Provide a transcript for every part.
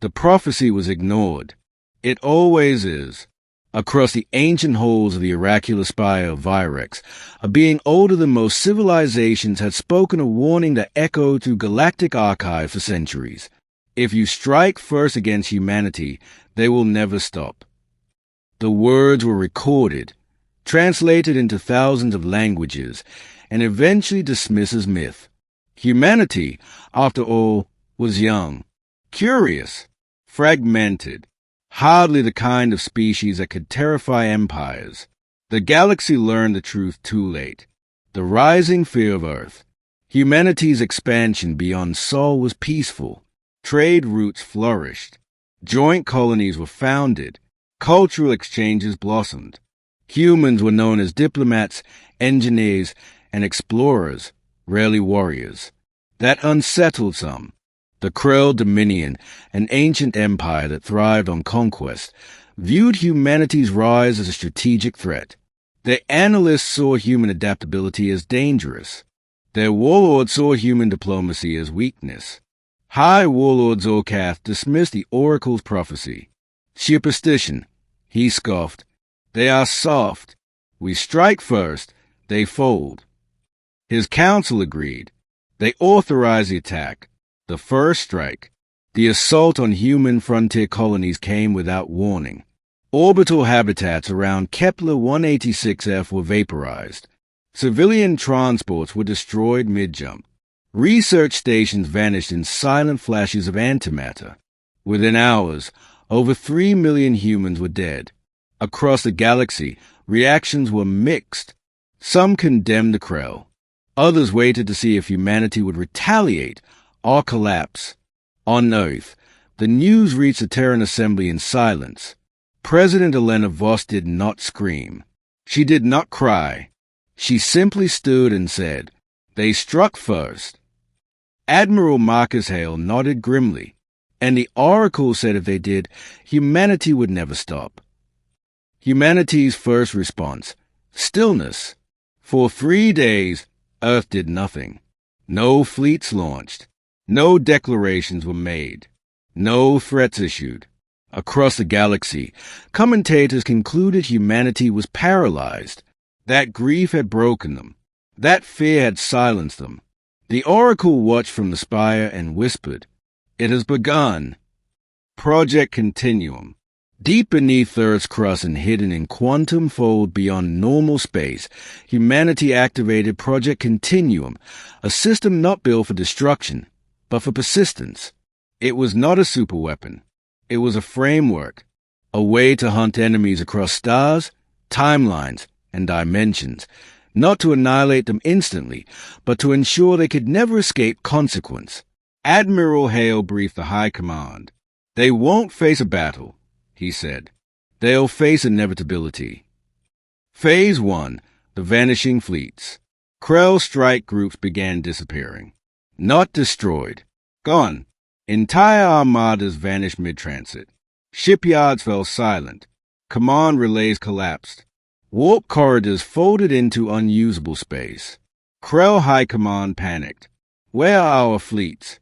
The prophecy was ignored. It always is. Across the ancient halls of the oracular spire of Virex, a being older than most civilizations had spoken a warning that echoed through galactic archives for centuries. If you strike first against humanity, they will never stop. The words were recorded, translated into thousands of languages, and eventually dismissed as myth. Humanity, after all, was young, curious, fragmented, hardly the kind of species that could terrify empires. The galaxy learned the truth too late. The rising fear of Earth. Humanity's expansion beyond Sol was peaceful. Trade routes flourished. Joint colonies were founded. Cultural exchanges blossomed. Humans were known as diplomats, engineers, and explorers, rarely warriors. That unsettled some. The Krell Dominion, an ancient empire that thrived on conquest, viewed humanity's rise as a strategic threat. Their analysts saw human adaptability as dangerous. Their warlords saw human diplomacy as weakness. High Warlord Zorkath dismissed the Oracle's prophecy. Superstition, he scoffed. They are soft. We strike first, they fold. His council agreed. They authorized the attack. The first strike. The assault on human frontier colonies came without warning. Orbital habitats around Kepler 186f were vaporized. Civilian transports were destroyed mid-jump. Research stations vanished in silent flashes of antimatter. Within hours, over 3 million humans were dead. Across the galaxy, reactions were mixed. Some condemned the Krell. Others waited to see if humanity would retaliate or collapse. On Earth, the news reached the Terran Assembly in silence. President Elena Voss did not scream. She did not cry. She simply stood and said, "They struck first." Admiral Marcus Hale nodded grimly, and the Oracle said if they did, humanity would never stop. Humanity's first response, stillness. For 3 days, Earth did nothing. No fleets launched. No declarations were made. No threats issued. Across the galaxy, commentators concluded humanity was paralyzed. That grief had broken them. That fear had silenced them. The Oracle watched from the spire and whispered, "It has begun." Project Continuum. Deep beneath Earth's crust and hidden in quantum fold beyond normal space, humanity activated Project Continuum, a system not built for destruction, but for persistence. It was not a superweapon. It was a framework, a way to hunt enemies across stars, timelines, and dimensions, not to annihilate them instantly, but to ensure they could never escape consequence. Admiral Hale briefed the High Command. "They won't face a battle," he said. "They'll face inevitability." Phase 1, the vanishing fleets. Krell strike groups began disappearing. Not destroyed. Gone. Entire armadas vanished mid-transit. Shipyards fell silent. Command relays collapsed. Warp corridors folded into unusable space. Krell High Command panicked. Where are our fleets?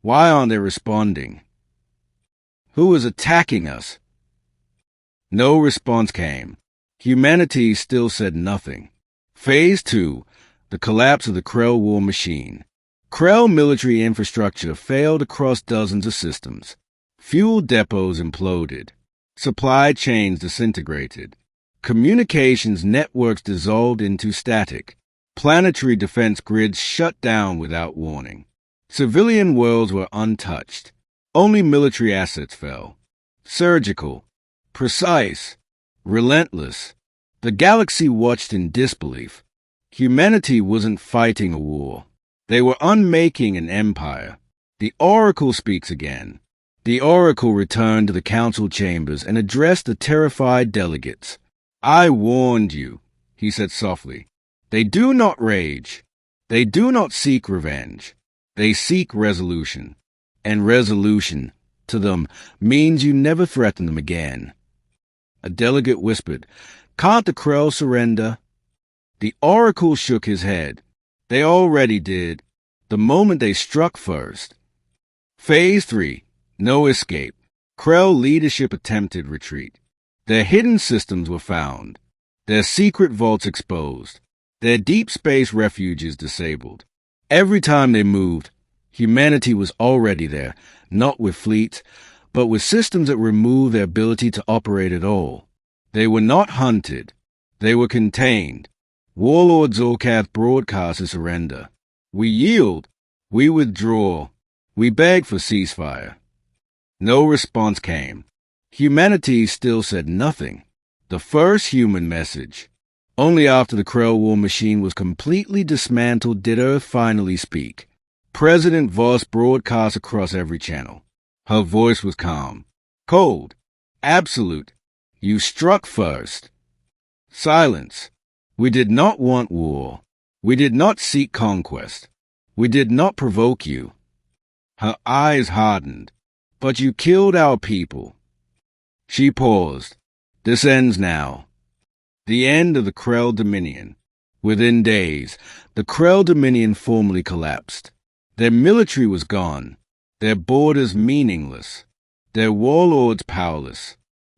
Why aren't they responding? Who is attacking us? No response came. Humanity still said nothing. Phase 2, the collapse of the Krell war machine. Krell military infrastructure failed across dozens of systems. Fuel depots imploded. Supply chains disintegrated. Communications networks dissolved into static. Planetary defense grids shut down without warning. Civilian worlds were untouched. Only military assets fell. Surgical. Precise. Relentless. The galaxy watched in disbelief. Humanity wasn't fighting a war. They were unmaking an empire. The Oracle speaks again. The Oracle returned to the council chambers and addressed the terrified delegates. "I warned you," he said softly. "They do not rage. They do not seek revenge. They seek resolution. And resolution, to them, means you never threaten them again." A delegate whispered, "Can't the Krell surrender?" The Oracle shook his head. They already did, the moment they struck first. Phase 3, No escape. Krell leadership attempted retreat. Their hidden systems were found. Their secret vaults exposed. Their deep space refuges disabled. Every time they moved, humanity was already there, not with fleets, but with systems that removed their ability to operate at all. They were not hunted. They were contained. Warlord Zorkath broadcast a surrender. We yield. We withdraw. We beg for ceasefire. No response came. Humanity still said nothing. The first human message. Only after the Krell war machine was completely dismantled did Earth finally speak. President Voss broadcast across every channel. Her voice was calm. Cold. Absolute. You struck first. Silence. We did not want war. We did not seek conquest. We did not provoke you. Her eyes hardened. But you killed our people. She paused. This ends now. The end of the Krell Dominion. Within days, the Krell Dominion formally collapsed. Their military was gone. Their borders meaningless. Their warlords powerless.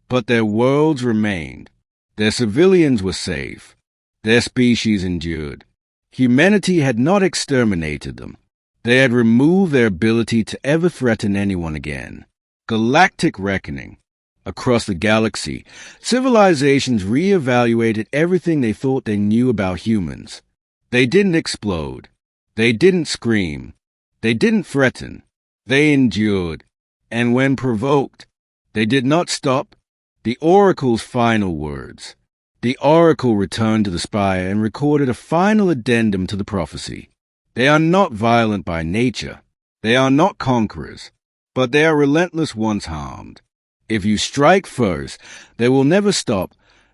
But their worlds remained. Their civilians were safe. Their species endured. Humanity had not exterminated them. They had removed their ability to ever threaten anyone again. Galactic reckoning. Across the galaxy, civilizations re-evaluated everything they thought they knew about humans. They didn't explode. They didn't scream. They didn't threaten. They endured. And when provoked, they did not stop. The Oracle's final words. The Oracle returned to the spire and recorded a final addendum to the prophecy. They are not violent by nature. They are not conquerors. But they are relentless once harmed. If you strike first, they will never stop,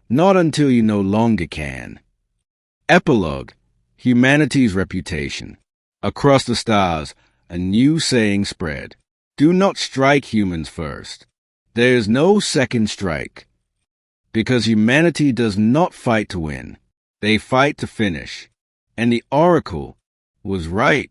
not until you no longer can. Epilogue. Humanity's reputation. Across the stars, a new saying spread. Do not strike humans first. There is no second strike. Because humanity does not fight to win. They fight to finish. And the Oracle was right.